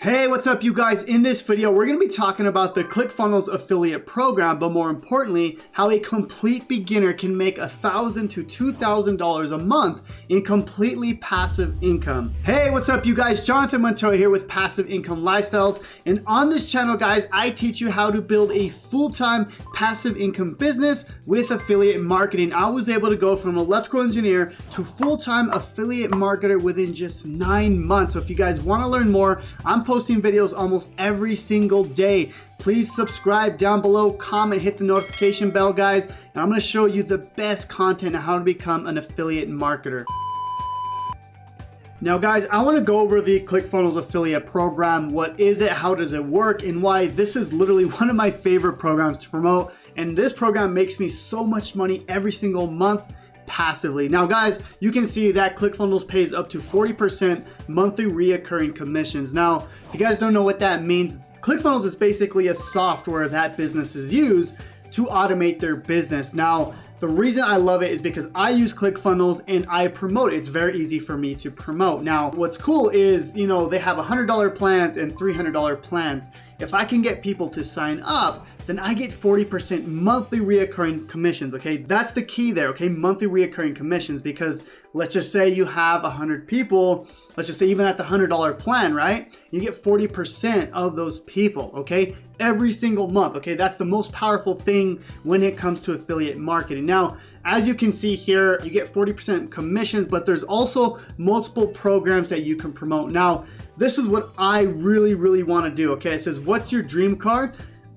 Hey, what's up you guys? In this video, we're going to be talking about the ClickFunnels affiliate program, but more importantly, how a complete beginner can make $1,000 to $2,000 a month in completely passive income. Hey, what's up you guys? Jonathan Montoya here with Passive Income Lifestyles. And on this channel, guys, I teach you how to build a full-time passive income business with affiliate marketing. I was able to go from electrical engineer to full-time affiliate marketer within just 9 months. So if you guys want to learn more, I'm posting videos almost every single day. Please subscribe down below, comment, hit the notification bell, guys, and I'm going to show you the best content on how to become an affiliate marketer. Now guys, I want to go over the ClickFunnels affiliate program. What is it? How does it work? And why this is literally one of my favorite programs to promote. And this program makes me so much money every single month passively. Now guys, you can see that ClickFunnels pays up to 40% monthly reoccurring commissions. Now, if you guys don't know what that means, ClickFunnels is basically a software that businesses use to automate their business. Now, the reason I love it is because I use ClickFunnels and I promote it. It's very easy for me to promote. Now, what's cool is, they have $100 plans and $300 plans. If I can get people to sign up, then I get 40% monthly reoccurring commissions, okay? That's the key there, okay? Monthly reoccurring commissions, because let's just say you have 100 people, let's just say even at the $100 plan, right? You get 40% of those people, okay? Every single month, okay? That's the most powerful thing when it comes to affiliate marketing. Now, as you can see here, you get 40% commissions, but there's also multiple programs that you can promote. Now, this is what I really want to do, okay? It says, what's your dream car?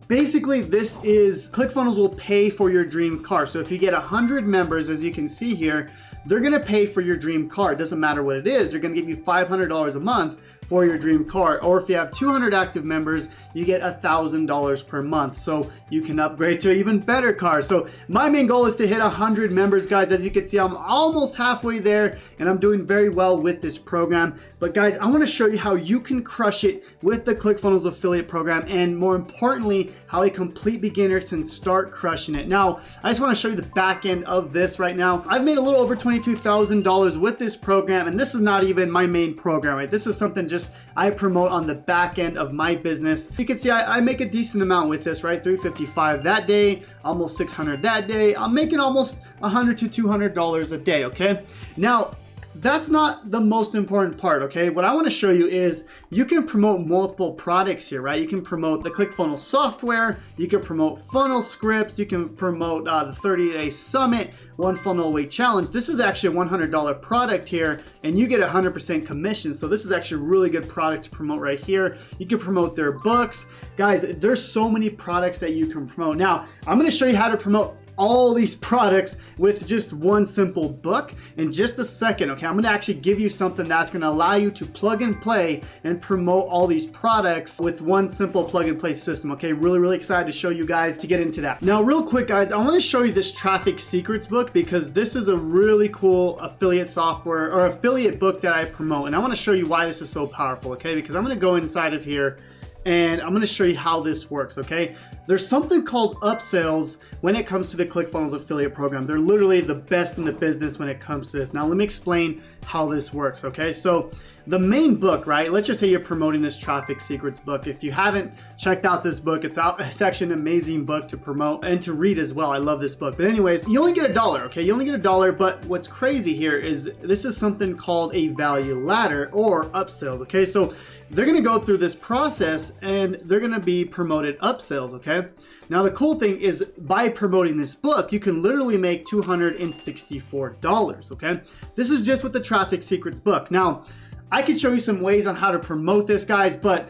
Basically, this is, ClickFunnels will pay for your dream car. So if you get 100 members, as you can see here, they're gonna pay for your dream car. It doesn't matter what it is. They're gonna give you $500 a month for your dream car. Or if you have 200 active members, you get $1,000 per month. So you can upgrade to an even better car. So my main goal is to hit 100 members, guys. As you can see, I'm almost halfway there and I'm doing very well with this program. But guys, I wanna show you how you can crush it with the ClickFunnels affiliate program, and more importantly, how a complete beginner can start crushing it. Now, I just wanna show you the back end of this right now. I've made a little over $22,000 with this program, and this is not even my main program, right? This is something just I promote on the back end of my business. You can see I make a decent amount with this, right? $355 that day, almost $600 that day. I'm making almost $100 to $200 a day, okay? Now, that's not the most important part, okay? What I want to show you is you can promote multiple products here, right? You can promote the ClickFunnels software, you can promote funnel scripts, you can promote the 30-day summit, one funnel away challenge. This is actually a $100 product here, and you get 100% commission. So this is actually a really good product to promote right here. You can promote their books. Guys, there's so many products that you can promote. Now, I'm going to show you how to promote all these products with just one simple book in just a second, okay? I'm gonna actually give you something that's gonna allow you to plug and play and promote all these products with one simple plug and play system, okay? Really excited to show you guys to get into that. Now, real quick, guys, I wanna show you this Traffic Secrets book because this is a really cool affiliate software or affiliate book that I promote, and I wanna show you why this is so powerful, okay? Because I'm gonna go inside of here and I'm going to show you how this works, okay? There's something called upsells when it comes to the ClickFunnels affiliate program. They're literally the best in the business when it comes to this. Now, let me explain how this works, okay? So the main book, right? Let's just say you're promoting this Traffic Secrets book. If you haven't checked out this book, it's actually an amazing book to promote and to read as well. I love this book. But anyways, you only get $1, okay? You only get $1, but what's crazy here is this is something called a value ladder or upsells, okay? So they're gonna go through this process and they're gonna be promoted upsells, okay? Now the cool thing is by promoting this book, you can literally make $264, okay? This is just with the Traffic Secrets book. Now, I could show you some ways on how to promote this, guys, but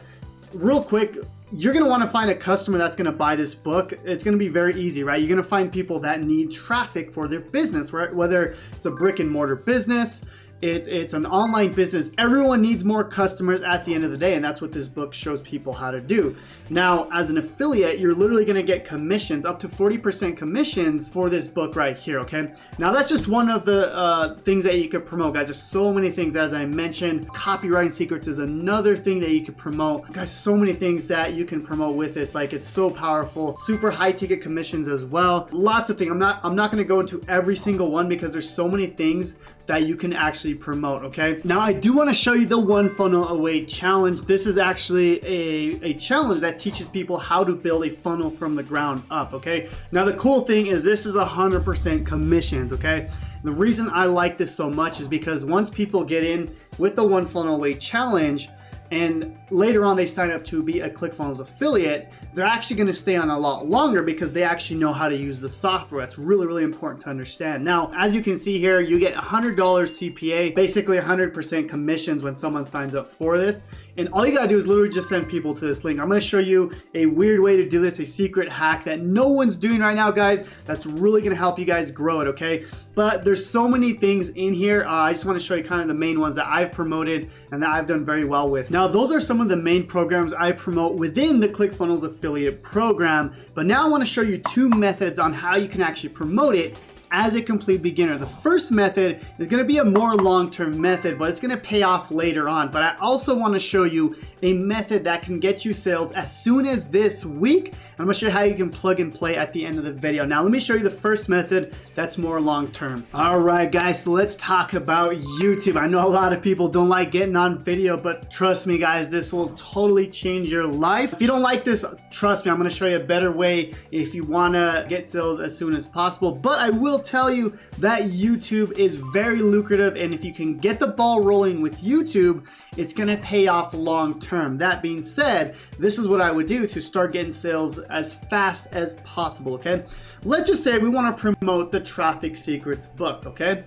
real quick, you're gonna wanna find a customer that's gonna buy this book. It's gonna be very easy, right? You're gonna find people that need traffic for their business, right? Whether it's a brick and mortar business, it's an online business. Everyone needs more customers at the end of the day, and that's what this book shows people how to do. Now, as an affiliate, you're literally gonna get commissions, up to 40% commissions for this book right here, okay? Now, that's just one of the things that you could promote, guys. There's so many things, as I mentioned. Copywriting secrets is another thing that you could promote. Guys, so many things that you can promote with this. Like, it's so powerful. Super high ticket commissions as well. Lots of things. I'm not gonna go into every single one because there's so many things that you can actually promote, okay? Now, I do want to show you the One Funnel Away challenge. This is actually a challenge that teaches people how to build a funnel from the ground up, okay? Now, the cool thing is this is 100% commissions, okay? The reason I like this so much is because once people get in with the One Funnel Away challenge, and later on they sign up to be a ClickFunnels affiliate, they're actually going to stay on a lot longer because they actually know how to use the software. That's really, really important to understand. Now, as you can see here, you get $100 CPA, basically 100% commissions when someone signs up for this. And all you gotta do is literally just send people to this link. I'm gonna show you a weird way to do this, a secret hack that no one's doing right now, guys, that's really gonna help you guys grow it, okay? But there's so many things in here. I just wanna show you kind of the main ones that I've promoted and that I've done very well with. Now, those are some of the main programs I promote within the ClickFunnels affiliate program. But now I wanna show you two methods on how you can actually promote it as a complete beginner. The first method is gonna be a more long-term method, but it's gonna pay off later on. But I also wanna show you a method that can get you sales as soon as this week. I'm gonna show you how you can plug and play at the end of the video. Now, let me show you the first method that's more long-term. All right, guys, so let's talk about YouTube. I know a lot of people don't like getting on video, but trust me, guys, this will totally change your life. If you don't like this, trust me, I'm gonna show you a better way if you wanna get sales as soon as possible. But I will tell you that YouTube is very lucrative, and if you can get the ball rolling with YouTube, it's gonna pay off long term. That being said, this is what I would do to start getting sales as fast as possible, okay? Let's just say we wanna promote the Traffic Secrets book, okay?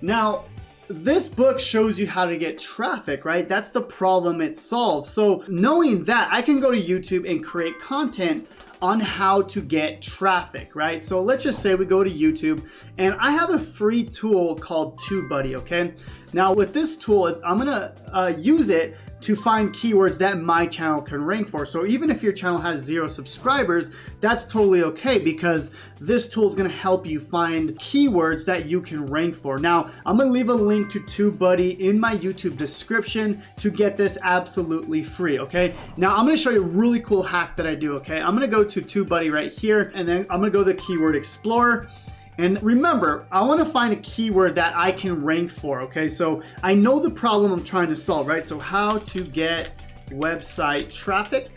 Now, this book shows you how to get traffic, right? That's the problem it solves. So knowing that, I can go to YouTube and create content on how to get traffic, right? So let's just say we go to YouTube and I have a free tool called TubeBuddy, okay? Now with this tool, I'm gonna use it to find keywords that my channel can rank for. So even if your channel has 0 subscribers, that's totally okay because this tool is gonna help you find keywords that you can rank for. Now, I'm gonna leave a link to TubeBuddy in my YouTube description to get this absolutely free, okay? Now, I'm gonna show you a really cool hack that I do, okay? I'm gonna go to TubeBuddy right here, and then I'm gonna go to the Keyword Explorer. And remember, I want to find a keyword that I can rank for, okay? So I know the problem I'm trying to solve, right? So how to get website traffic,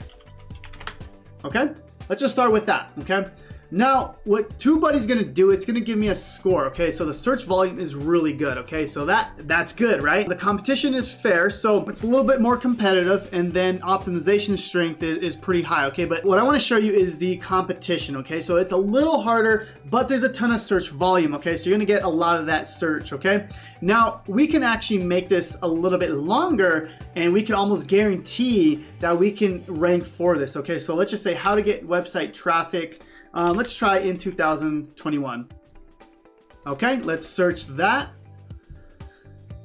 okay? Let's just start with that, okay? Now, what TubeBuddy's gonna do, it's gonna give me a score, okay? So the search volume is really good, okay? So that's good, right? The competition is fair, so it's a little bit more competitive, and then optimization strength is pretty high, okay? But what I wanna show you is the competition, okay? So it's a little harder, but there's a ton of search volume, okay? So you're gonna get a lot of that search, okay? Now, we can actually make this a little bit longer, and we can almost guarantee that we can rank for this, okay? So let's just say how to get website traffic. Let's try in 2021. Okay, let's search that.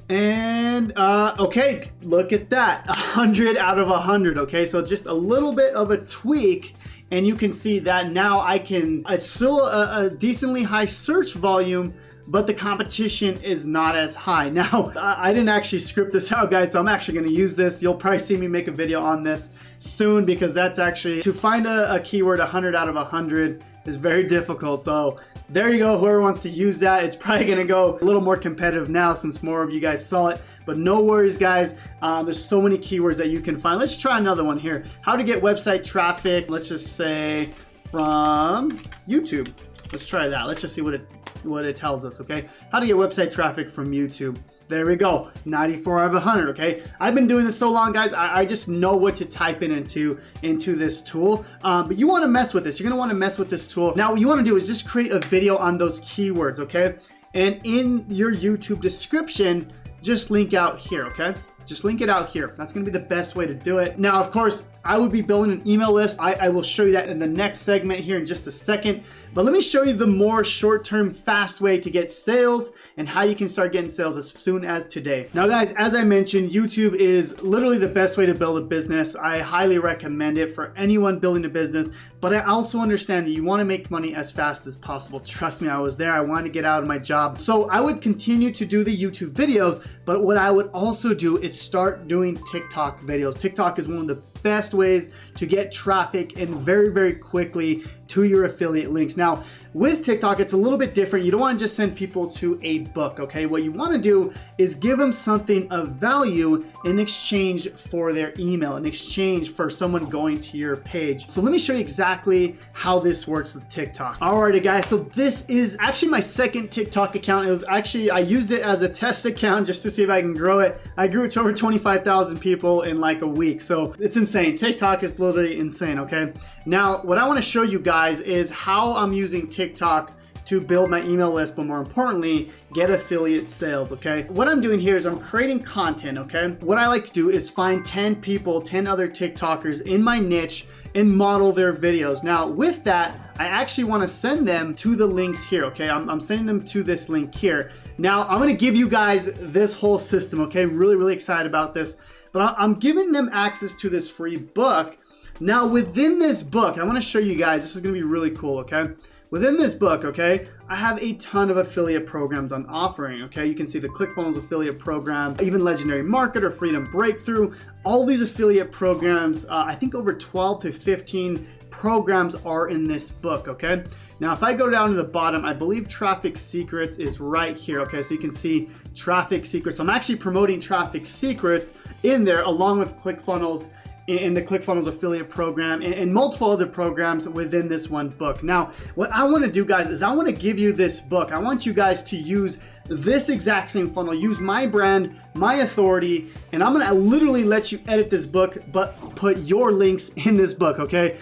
And okay, look at that, 100 out of 100, okay? So just a little bit of a tweak, and you can see that now it's still a decently high search volume, but the competition is not as high. Now, I didn't actually script this out, guys, so I'm actually gonna use this. You'll probably see me make a video on this soon because that's actually, to find a keyword 100 out of 100 is very difficult. So there you go, whoever wants to use that, it's probably gonna go a little more competitive now since more of you guys saw it. But no worries, guys. There's so many keywords that you can find. Let's try another one here. How to get website traffic, let's just say from YouTube. Let's try that. Let's just see what it tells us, okay? How to get website traffic from YouTube. There we go, 94 out of 100, okay? I've been doing this so long, guys, I just know what to type into this tool. But you wanna mess with this. You're gonna wanna mess with this tool. Now, what you wanna do is just create a video on those keywords, okay? And in your YouTube description, just link out here, okay? Just link it out here. That's gonna be the best way to do it. Now, of course, I would be building an email list. I will show you that in the next segment here in just a second. But let me show you the more short-term, fast way to get sales and how you can start getting sales as soon as today. Now, guys, as I mentioned, YouTube is literally the best way to build a business. I highly recommend it for anyone building a business, but I also understand that you want to make money as fast as possible. Trust me, I was there. I wanted to get out of my job. So I would continue to do the YouTube videos, but what I would also do is start doing TikTok videos. TikTok is one of the best ways to get traffic and very, very quickly to your affiliate links. Now, with TikTok, it's a little bit different. You don't want to just send people to a book, okay? What you want to do is give them something of value in exchange for their email, in exchange for someone going to your page. So let me show you exactly how this works with TikTok. Alrighty guys, so this is actually my second TikTok account. It was actually, I used it as a test account just to see if I can grow it. I grew it to over 25,000 people in like a week. So it's insane. TikTok is literally insane, okay? Now, what I want to show you guys is how I'm using TikTok to build my email list, but more importantly, get affiliate sales, okay? What I'm doing here is I'm creating content, okay? What I like to do is find 10 people, 10 other TikTokers in my niche and model their videos. Now, with that, I actually want to send them to the links here, okay? I'm sending them to this link here. Now, I'm going to give you guys this whole system, okay? Really, really excited about this. But I'm giving them access to this free book. Now, within this book, I want to show you guys, this is going to be really cool, okay? Within this book, okay, I have a ton of affiliate programs I'm offering, okay? You can see the ClickFunnels affiliate program, even Legendary Marketer, Freedom Breakthrough, all these affiliate programs, I think over 12 to 15 programs are in this book, okay? Now, if I go down to the bottom, I believe Traffic Secrets is right here, okay? So you can see Traffic Secrets. So I'm actually promoting Traffic Secrets in there along with ClickFunnels in the ClickFunnels affiliate program and multiple other programs within this one book. Now, what I want to do, guys, is I want to give you this book. I want you guys to use this exact same funnel, use my brand, my authority, and I'm going to literally let you edit this book, but put your links in this book, okay?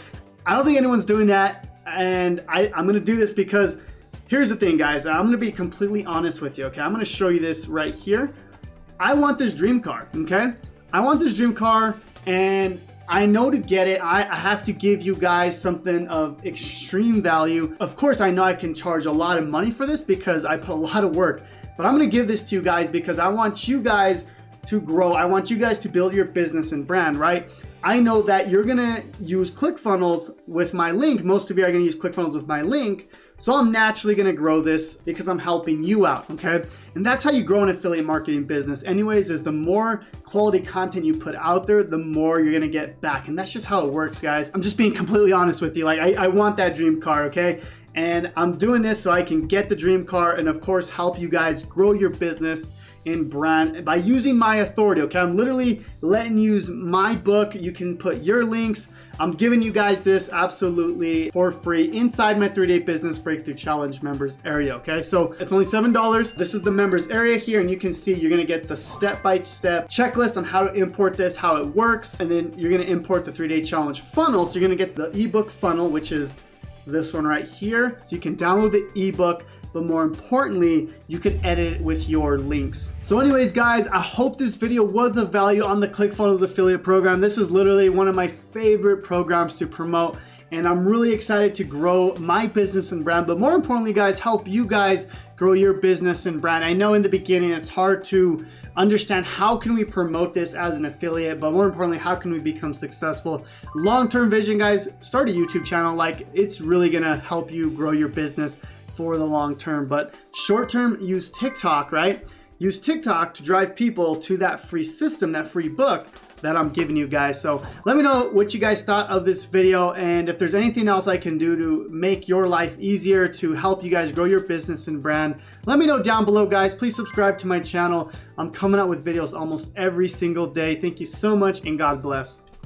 I don't think anyone's doing that, and I'm going to do this because here's the thing, guys. I'm going to be completely honest with you, okay? I'm going to show you this right here. I want this dream car, okay? I want this dream car, and I know to get it, I have to give you guys something of extreme value. Of course, I know I can charge a lot of money for this because I put a lot of work, but I'm gonna give this to you guys because I want you guys to grow. I want you guys to build your business and brand, right? I know that you're gonna use ClickFunnels with my link. Most of you are gonna use ClickFunnels with my link. So I'm naturally gonna grow this because I'm helping you out, okay? And that's how you grow an affiliate marketing business. Anyways, is the more quality content you put out there, the more you're gonna get back. And that's just how it works, guys. I'm just being completely honest with you. Like, I want that dream car, okay? And I'm doing this so I can get the dream car and of course help you guys grow your business and brand by using my authority, okay? I'm literally letting you use my book. You can put your links. I'm giving you guys this absolutely for free inside my 3-day business breakthrough challenge members area, okay? So it's only $7. This is the members area here, and you can see you're gonna get the step-by-step checklist on how to import this, how it works, and then you're gonna import the 3-day challenge funnel. So you're gonna get the ebook funnel, which is this one right here. So you can download the ebook, but more importantly, you can edit it with your links. So anyways, guys, I hope this video was of value on the ClickFunnels affiliate program. This is literally one of my favorite programs to promote, and I'm really excited to grow my business and brand, but more importantly, guys, help you guys grow your business and brand. I know in the beginning, it's hard to understand how can we promote this as an affiliate, but more importantly, how can we become successful? Long-term vision, guys, start a YouTube channel. Like, it's really gonna help you grow your business for the long term. But short term, use TikTok, right? Use TikTok to drive people to that free system, that free book that I'm giving you guys. So let me know what you guys thought of this video, and if there's anything else I can do to make your life easier, to help you guys grow your business and brand, let me know down below, guys. Please subscribe to my channel. I'm coming out with videos almost every single day. Thank you so much, and God bless.